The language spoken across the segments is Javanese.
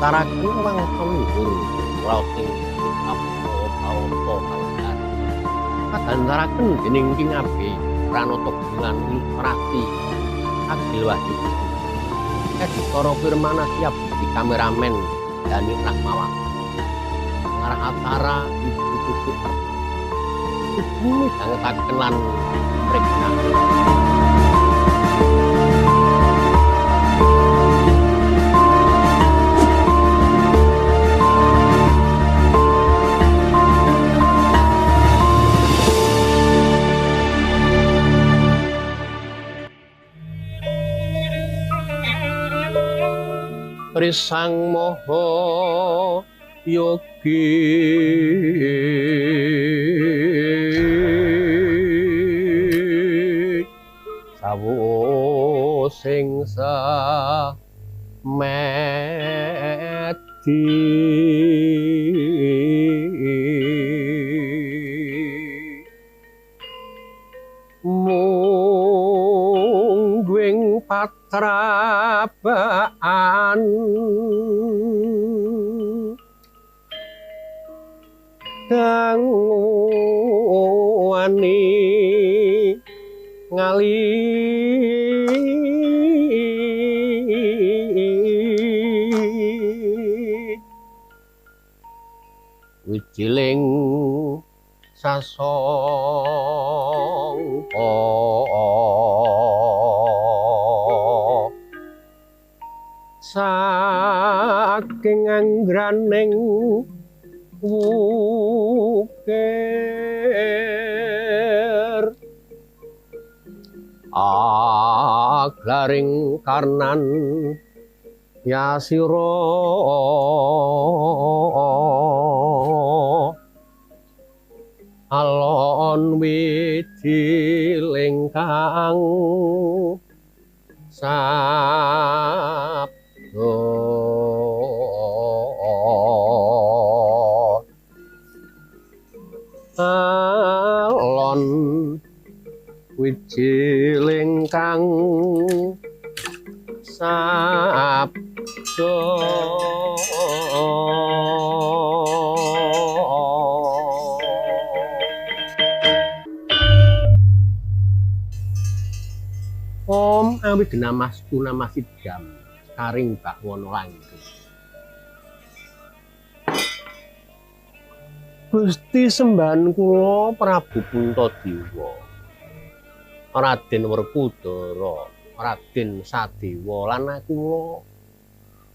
ngastaraken wangsa luhur rating apa-apa kalahan kadandaraken dening King Abe Pranata Bulan ilustrasi Agil Wahyu editor Firmana siap di kameramen Dani Rahmawan ngarah acara Ibu Tutu Ibu dangetaken lan mriksa Risang Maha Yogi sawu sing samedi mungguing patrapaan dangwani ngali wijiling sasongko saking anggraning wukir aglaring karnan yasira alon wijiling kang alon wijiling kang sabda Om Awigenamastu Namasidham Karing Bakwana Langgeng Gusti sembahan kula Prabu Puntadewa Raden Werkudara Raden Sadewa lan kula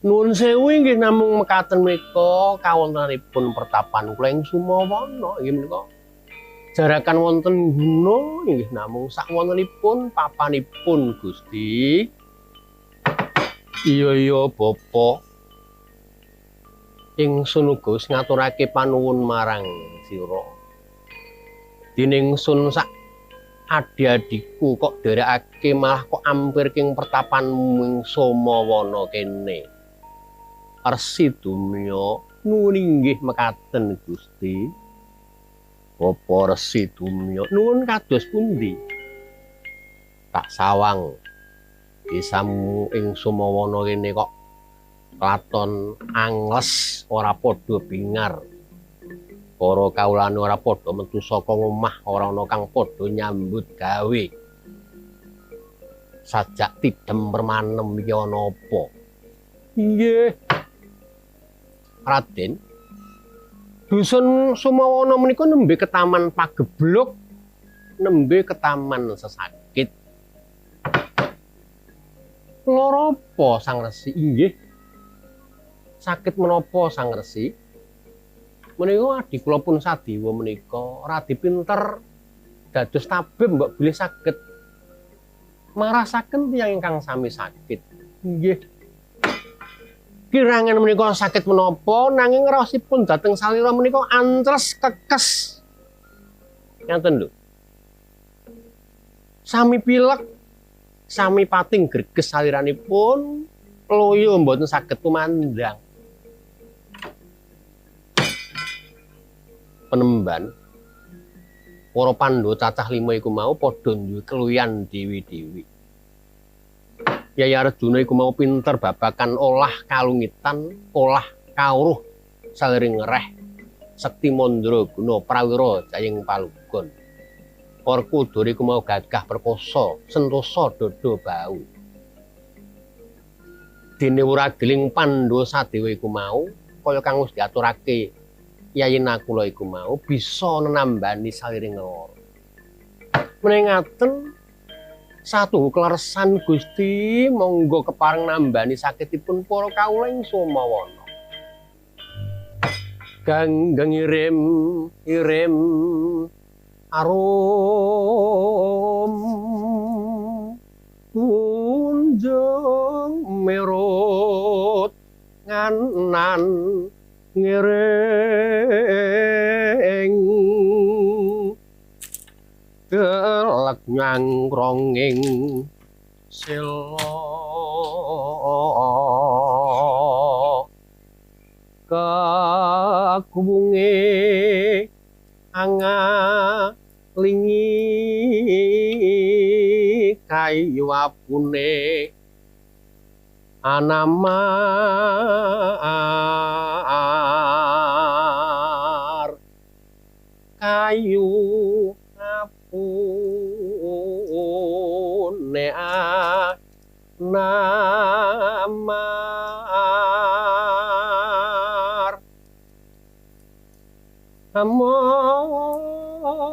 nuwun sewu inggih namung mekaten menika kawontenanipun pertapan kula ing Sumawana inggih menika jarakan wonten guna inggih namung sakwontenipun papanipun Gusti. Iya Bapak. Ingsun uga wis ngaturake panuwun marang sira. Diningsun sak adi-adiku kok derekake malah kok ampir king pertapanmu ing Somawana kene. Resi Dumya nuwun inggih mekaten Gusti. Bapa Resi Dumya nuwun kados pundi? Tak sawang desamu ing Sumawana kene kok katon angles ora padha bingar. Para kawulane ora padha metu saka omah, ora ana kang padha nyambut gawe. Sajak tidem permanem iki ana apa? Inggih. Raden Dusun Sumawana menika nembe ke taman pagebluk, nembe ke taman sesakit. Lara apa Sang Resi? Inggih. Sakit menapa Sang Resi? Menika adi kula pun Sadewa menika radi pinter dados tabib mbok bilih saged marasaken tiyang ingkang sami sakit. Nggih. Kirangan menika sakit menapa nanging raosipun dhateng salira menika antres kekes. Ngaten lho. Sami pilek, sami pating greges saliranipun, loyo mboten saged tumandang. Penemban para Pandhawa cacah 5 iku mau padha duwe keluyan dewi-dewi. Yai Arjuna iku mau pinter babakan olah kalungitan, olah kawruh saliring ngereh sekti mandraguna prawira jayeng palugon. Orkudara iku mau gagah perkasa, sentosa dada bau. Dene wurageling Pandhawa Sadewa iku mau kaya kang wis diaturake Yayi Nakula iku mau bisa nenambani saliring lara. Menengaken satunggal kleresan Gusti monggo kepareng nambani sakitipun para kawula ing Somawana. Ganggang irim irim arum kunjung merut nganan ngiring kelek nyangkronging sila kakuwunge angalingi kayu apune anamar kayu apune anamar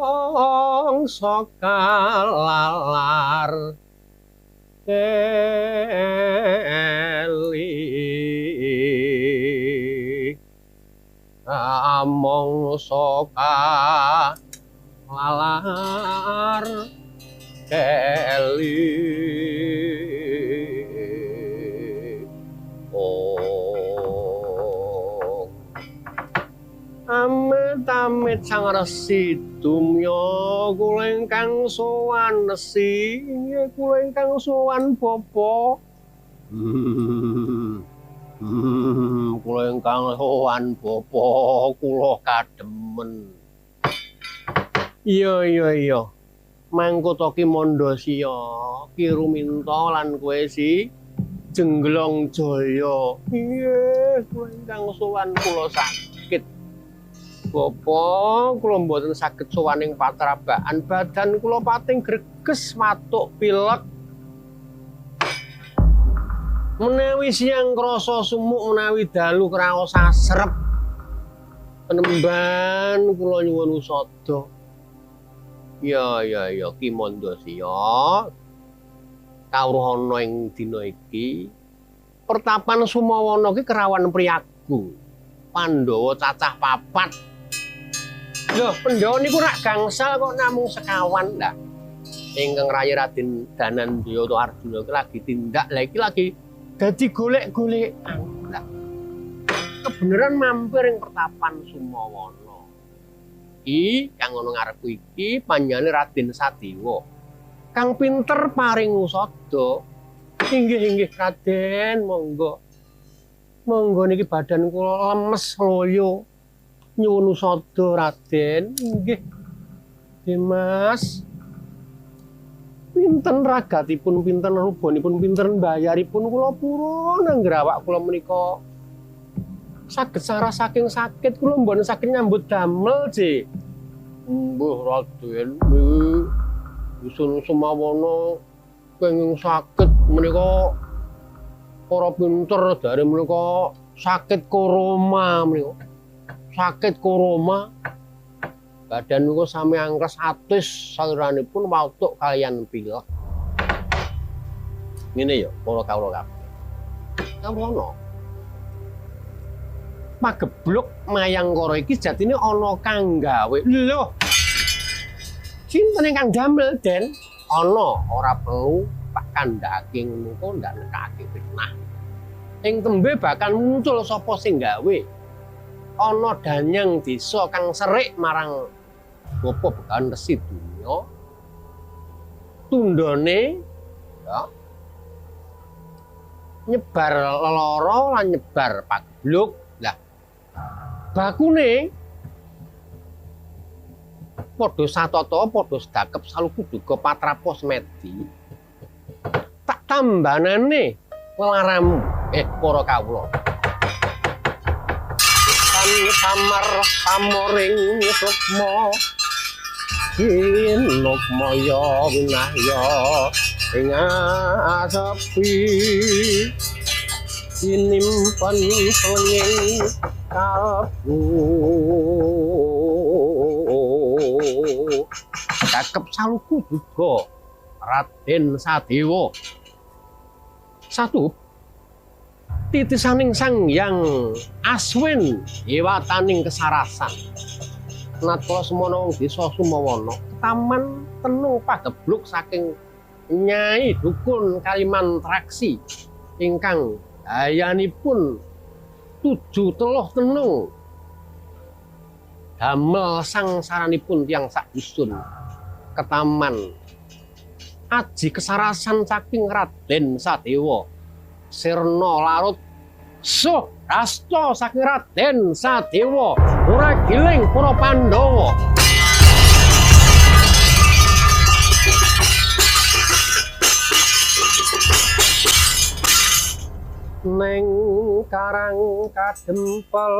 mongso kalalar keli mongso kalalar keli amit-amit sang resi dumya kula ingkang sowan resi kula ingkang sowan bapa kula ingkang sowan bapa kula kademen iya mangkota Ki Mandasiya Ki Ruminta lan kowe si Jengglong Jaya iya kula ingkang sowan kula sakit Bapa, kula mboten saged sowaning patrabaan, badan kula pating greges matuk pilek. Menawi siang krasa sumuk menawi dalu kraos asrep. Penemban kula nyuwun usada. Ya Ki Mandasiya. Kawruh ana ing dina iki pertapan Sumawana iki kerawan priyagu. Pandhawa cacah 4. Loh, Pandhawa niku rak gangsal kok namung sekawan lah. Ingkang raya Raden Dananjaya utawa Arjuna iki lagi tindak, lah iki lagi dadi golek-golekan. Lah. Kebeneran mampir ing pertapan Sumawana. Iki kang ana ngarepku iki panjenengane Raden Sadewa. Kang pinter paring usada. Inggih Raden, monggo. Monggo niki badan kula lemes loyo. Nyuwun usada Raden, inggih. Dimas. Pinten ragatipun, pinten rubanipun, pinten bayaripun kula purun anggrawak kula menika saged sarah saking sakit kula mboten saged nyambut damel, Dik. Mbuh Raden, Dusun Sumawana kenging sakit menika para pinter dari menika sakit koroma menika. Sakit koroma badan niku sami angkres atis saliranipun wautuk kaliyan pilek. Ngene ya para kawula kabeh. Kawono. Pagebluk Mayangkara iki jatine ana kang gawe. Lho. Sinten ingkang damel, Den? Ana, ora perlu tak kandhake ngono kok ndak nekake fitnah. Ing tembe bakal muncul sapa sing gawe. Ana danyang desa kang serik marang Bapa Begawan Resi Dunya. Tundhone ya nyebar lara lan nyebar pagebluk. Lah bakune padha satata padha sedakep saluku duka patrapo semedi. Tak tambanane laramu para kawula kan samar pamoring sukma kinukmaya winahya ing asepi sinimpen senging kalbu cakep saluku juga Raden Sadewa satu titisaning Sang Hyang Aswin yewataning kesarasan natwa semana wong desa Sumawana taman tenung pagebluk saking Nyai Dukun Kalimantraksi ingkang dayanipun 7 teluh tenung damel sangsaranipun tiyang sak dusun ketaman aji kesarasan saking Raden Sadewa sirna larut suh asta saking Raden Sadewa ora giling para Pandhawa neng karang kadempel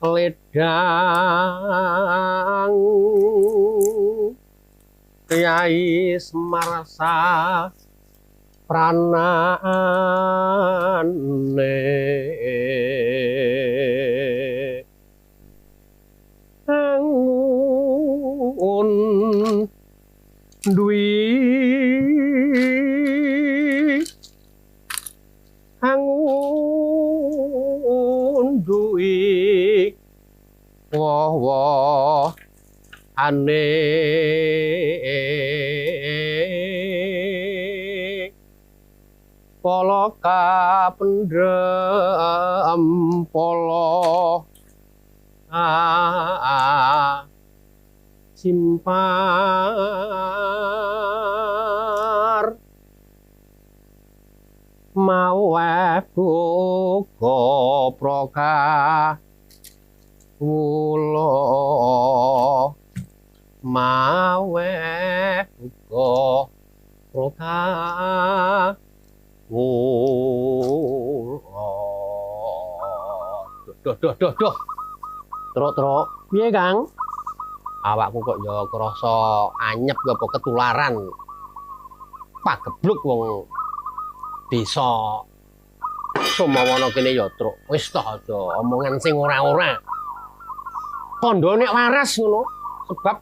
ledang Kyai Semarsa pranane angun dwi angun duwi woh ane polo kapendhem polo simpar mawe buka proka wulo mawe buka proka wulo doh truk piye Kang awakku kok ya krasa anyep apa ketularan pagebluk wong desa Sumawana kene ya truk wis toh aja omongan sing ora-ora kandha nek waras ngono sebab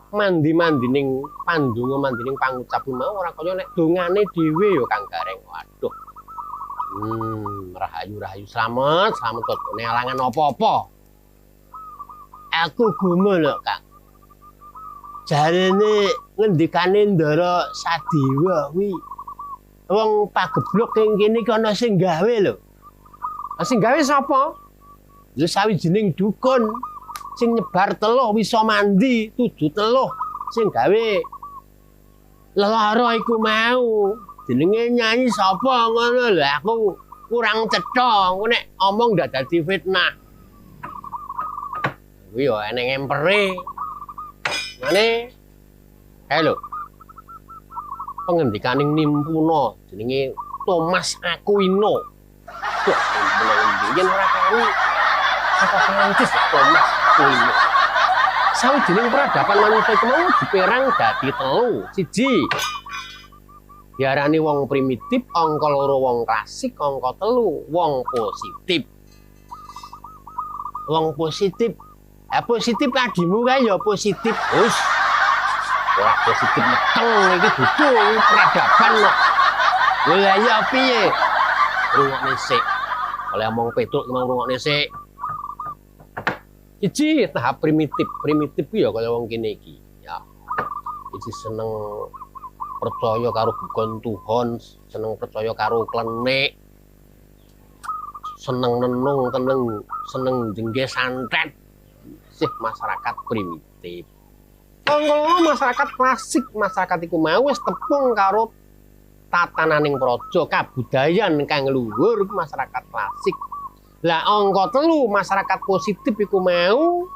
mandi-mandining pandonga mandining pangucap mau ora kaya nek dongane dhewe ya Kang Gareng waduh rahayu selamat kok nek alangan apa-apa aku gumun lho Kang jarene ngendikane Ndara Sadewa kuwi wong pagebluk ning kene iki ana sing gawe lho. Sing gawe sapa? Lho sawijining dukun sing nyebar teluh wisa mandi 7 teluh sing gawe lelara iku mau. Jenenge nyanyi sapa ngono lho aku kurang cetha engko nek omong ndak dadi fitnah. Kuwi yo eneng empere. Mane halo pengendikaning Nimpuna jenenge Thomas Aquino. Wah, yen ora kari saka Prancis Thomas Aquino. Sawijining peradaban manungsa iku mau diperang dadi 3. Siji diarani wong primitif, angka 2 wong klasik, angka 3 wong positif. Wong positif. Positif ladimu kae ya positif, Bos. Ora positif meteng iki dudu peradaban kok. Lha ya piye? Rungokne sik. Oleh omong petuk mau rungokne sik. Iki tahap primitif. Primitif ku ya kaya wong kene iki. Ya. Iki seneng percaya karo bukon Tuhan, seneng percaya karo klenik. Seneng nenung, seneng jengge santet. Sih masyarakat primitif. Kalau masyarakat klasik, masyarakat iku mau wis tepung karo tatananing praja, kabudayan kang luhur iku masyarakat klasik. Lah angka 3 masyarakat positif iku mau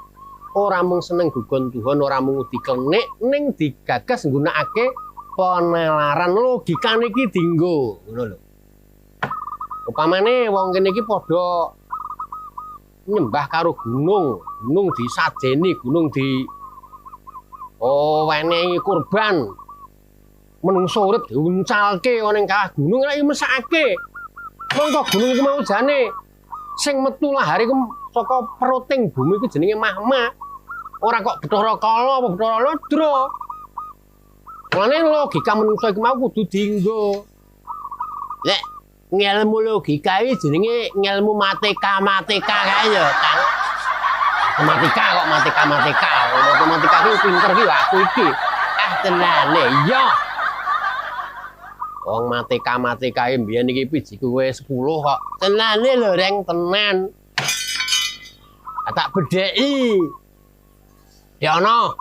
ora mung seneng gugon Tuhan, ora mung diklenik ning digagas nggunakake penalaran logikane iki dienggo, ngono lho. Upamane wong kene iki padha nyembah karo gunung, gunung disajeni, gunung di wenehi kurban. Menungso urip diuncalke ana ing kawah gunung nek mesake. Mongko gunung iki mau jane sing metu lahare ku saka peruting bumi ku jenenge magma. Ora kok Bathara Kala apa Bathara Lodra. Mulane logika menungso iki mau kudu dienggo. Lek ngelmu logika iki jenenge ngelmu matematika kae ya, Kang. Matematika kok matematika. Matematika iki pinter iki aku iki. Tenane iya. Wong matematika mbiyen iki bijiku wis 10 kok. Tenane lho reng tenan. Tak bedheki. Ya ana.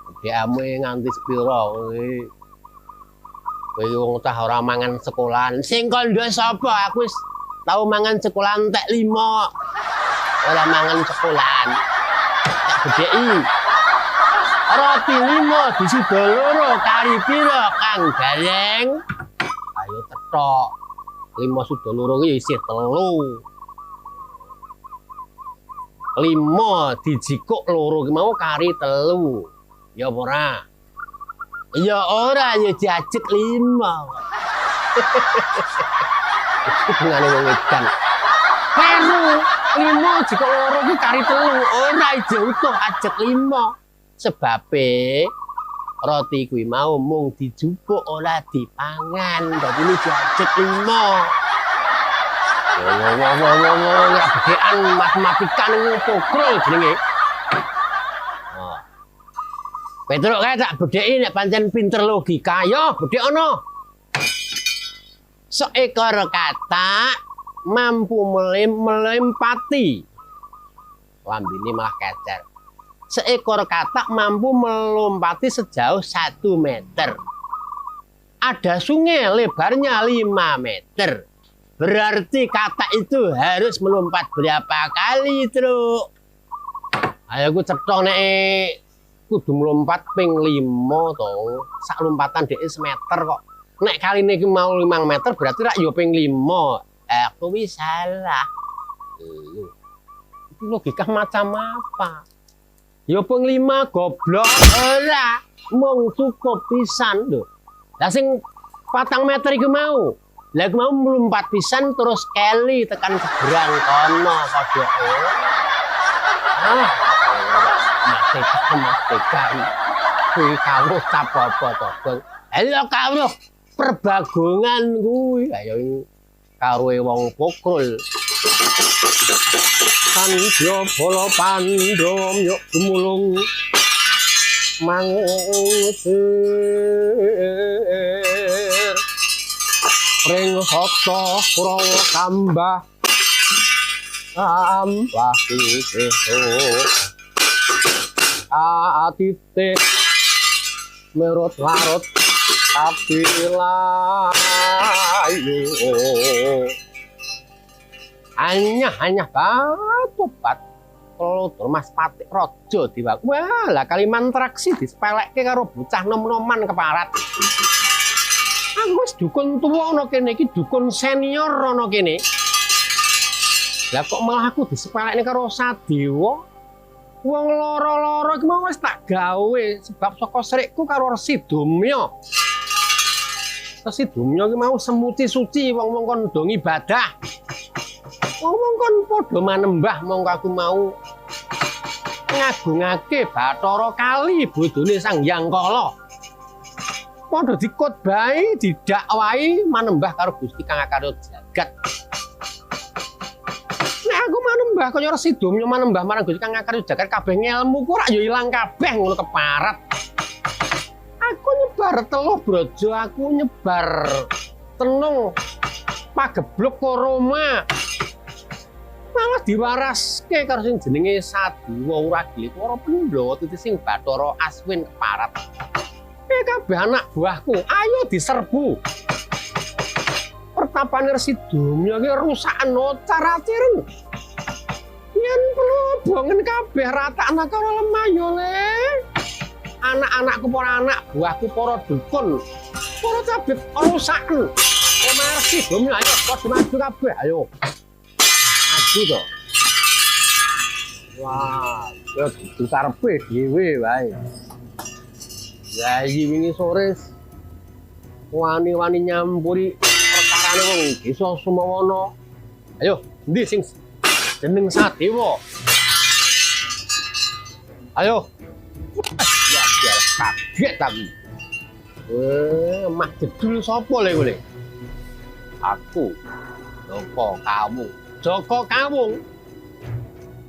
Bedhekame nganti sepira kowe. Kowe wong cah ora mangan sekolahan. Sing kandha sapa? Aku wis tau mangan sekolahan entek 5. Ora mangan sekolahan. Tak bedheki. Roti 5 disuda loro kari pira Kang Galeng? Ayo cetok. 5 suda loro iki isih 3. 5 dijikuk loro ki mau kari 3. Ya ora? Ya ora ya jajek 5. Ngene wong edan. Peru 5 jikuk loro ki kari 3. Ora ijo utuh ajek 5. Sebabe roti kuwi mau mung dijupuk ora dipangan. Dadi ini jajek 5. Ngrabekan matematika ning pokrol jenenge. Petruk kae tak bedheki nek pancen pinter logika ya bedhekono. Seekor katak mampu melempati. Lambene malah kecer. Seekor katak mampu melompati sejauh 1 meter. Ada sungai lebarnya 5 meter. Berarti katak itu harus melompat berapa kali, Truk? Ayo aku cetok nek kudu melompat ping 5 to. Sak lompatan dhek semeter kok. Nek kaline iki mau 5 meter berarti rak yo ping 5. Aku wis salah. Itu logika macam apa? Ya ping 5 goblok ora mung cukup pisan lho. Lah sing 4 meter iku mau. Lah iku mau mlumpat pisan terus keli tekan seberang kono padha. Matematika. Kuwi kawruh apa-apa to, Bang. Ayo kawruh perbagongan kuwi ayo karo wong pokrol. Pandya bala pandom yuk gumulung mangusir ring hata Kurawa kambah piseso atite merot larut tapi layu hanya batupat Lodra Mas Patik Raja Dewa. Wah, lah kaliman traksi disepelekke karo bocah nom-noman keparat. Aku wis dukun tuwa ana kene iki, dukun senior ana kene. Lah kok malah aku disepelekne karo Sadewa. Wong loro-loro iki mau wis tak gawe sebab saka srikku karo Resi Dumya. Resi Dumya iki mau semuti suci wong-wong kon do ibadah. Wong kon padha manembah mongko aku mau ngagungake Bathara Kali bodhone Sang Hyang Kala. Padha dikotbahi didakwahi manembah karo Gusti Kang Akarya Jagat. Nek aku manembah kaya Resi Dumya manembah marang Gusti Kang Akarya Jagat kabeh ngelmuku ora ya ilang kabeh ngono keparat. Aku nyebar teluh brojo, aku nyebar tenung pageblok Roma. Malah diwaraske karo sing jenenge Sadewa Uragil para Pendhawa titi sing Bathara Aswin keparat. Kabeh anak buahku, ayo diserbu. Pertapane Resi Dumya iki rusakan cara-ciren. Yen pelobongan kabeh rata anak karo lemah yo le. Anak-anakku para anak buahku para dukun. Para tabib rusaken. Marsi bumi ayo padha maju kabeh ayo. Maju to. Wah, ya kudu karepe dhewe wae. Ya iki wingi sore wani-wani nyampuri perkarane wong desa Sumawana. Ayo, endi sing jeneng Sadewa? Ayo. Ya biar kaget aku. Mah jedul sapa le kowe? Aku Joko Kawung. Joko Kawung.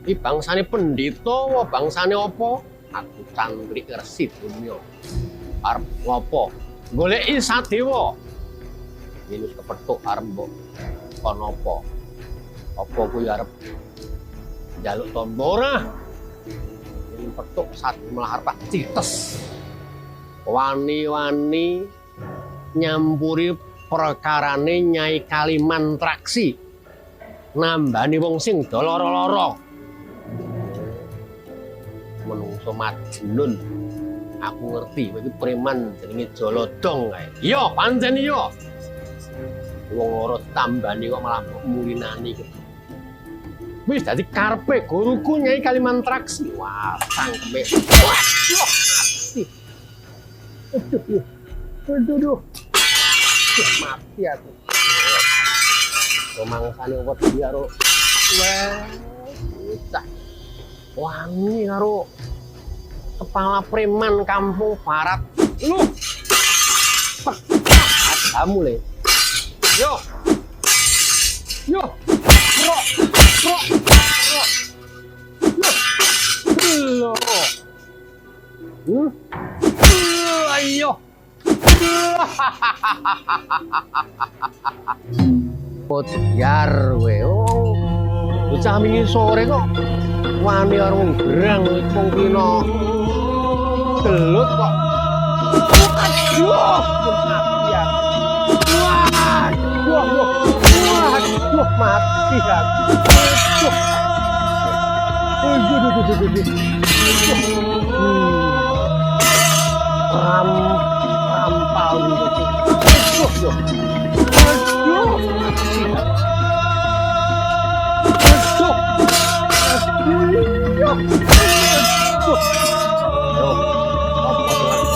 Iki bangsane pendhita apa bangsane apa? Aku cangkrik Resi Dumya. Arep ngopo? Goleki Sadewa. Yen wis kepethuk arep mbok kono apa? Apa kuwi arep njaluk tamba ora? Yen petuk Sadewa arep tak cites. Wani-wani nyampuri perkarane Nyai Kalimantraksi. Nambani wong sing do lara-lara. Menungso Majnun. Aku ngerti kowe iki preman jenenge Jolodong kae. Iya, pancen iya. Wong lara tambani kok malah mbok murinani iki. Wis dadi karepe guruku Nyai Kalimantraksi. Wah, cangkeme. Wah, mati. Aduh. Mati aku. Pemangsane wedi karo bocah. Wangi karo kepala preman kampung barat. Lu. Kamu le. Yo. Bro. Ayo. Potjar kowe. Oh. Bocah wingi sore kok wani karo wong gerang wong kina. Gelut kok. Aduh, mati ya. Waduh, mati aku. Rampal gitu.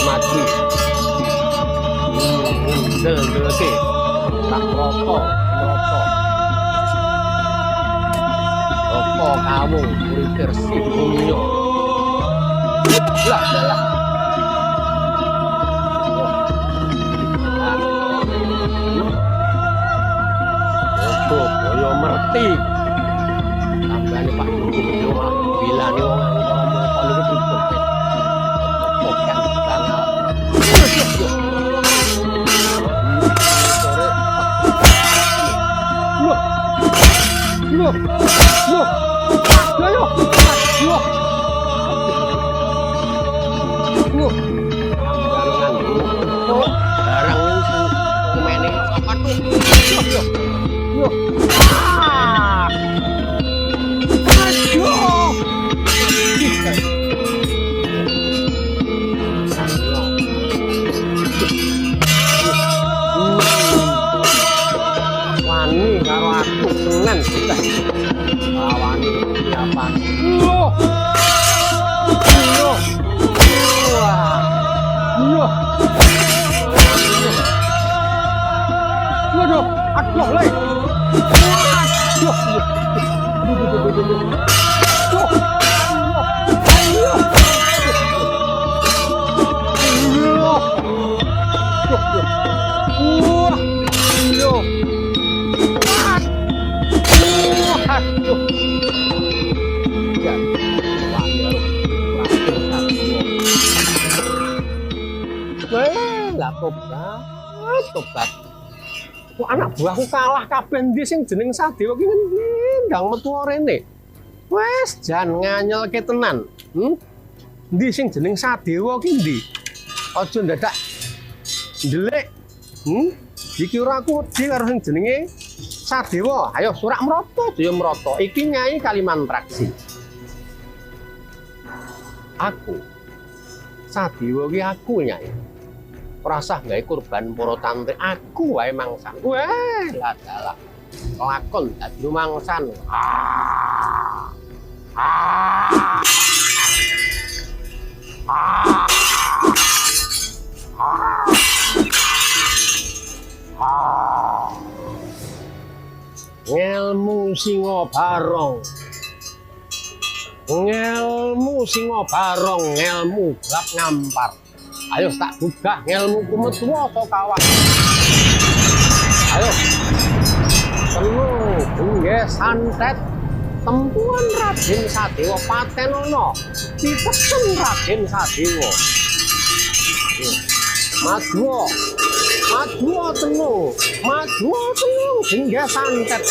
Mati. Del-delke. Tak rokok. Joko Kawung, murid Resi Dumya. Lah. Boyo merti. Tambane Pak Guru malah bilani wong antara apa niku pripun. Pokan banget. Wani karo aku tenan kita. Wani apa? Waduh, aduh le. Tobat. Kok anak buahku kalah kabeh ndi sing jeneng Sadewa ki ngendi ndang metu rene. Wes jan nganyelke tenan. Ndi sing jeneng Sadewa ki ndi? Aja ndadak ndelik. Iki ora aku wedi karo sing jenenge Sadewa, ayo surak mrata Jaya mrata. Iki Nyai Kalimantraksi. Aku Sadewa ki aku Nyai. Ora usah gawe kurban para tantri, aku wae mangsan. Wah, ladalah. Lakon dadi mangsan. Ah. Ah. Ah. Ah. Ngelmu singa barong. Ngelmu singa barong, ngelmu gelap ngampar. Ayo tak gugah ngelmu kumetuwa kawan. Ayo. Tenung nggih santet tempuan Raden Sadewa Patenana. Diteken Raden Sadewa. Madwa. Madwa tenung. Madwa tenung nggih santet.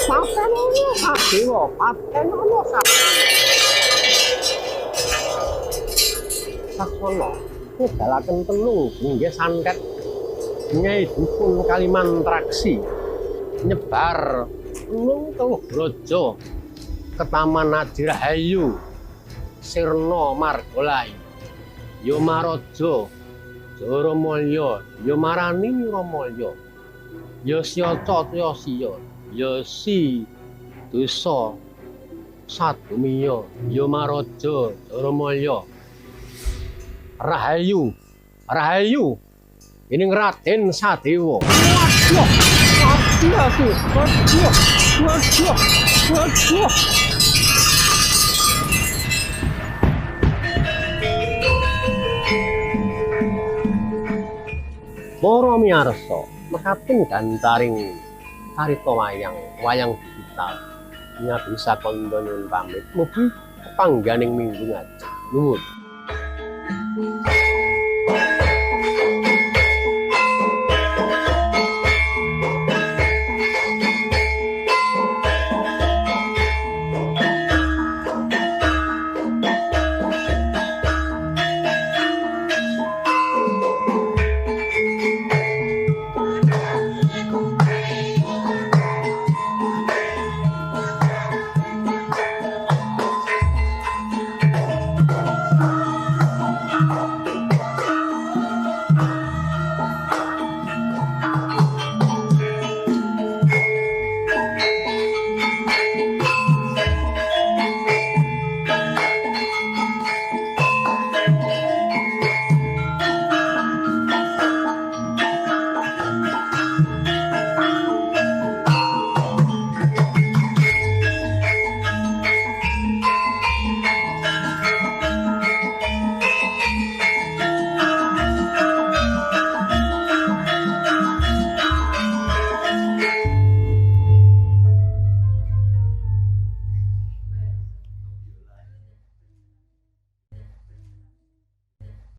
Patenana Sadewa, Patenana Sadewa. Saksana ngedalaken tenung nggih santet Nyai Dukun Kalimantraksi nyebar tenung teluh braja Ketaman Nadirahayu Sirna Margolai Yomaraja Jaramulya Yomarani Ramalya Yasyaca Yasiya Yasi Dosa Sadumiya Yomaraja Jaramulya Rahayu, Rahayu, ini Raden Sadewa. Waduh, waduh, waduh, waduh, waduh. Para miyarsa, mekaten gantaring carita wayang digital. Nyabisa kandha nyuwun pamit mugi pangganing minggu ngajeng. Nuwun.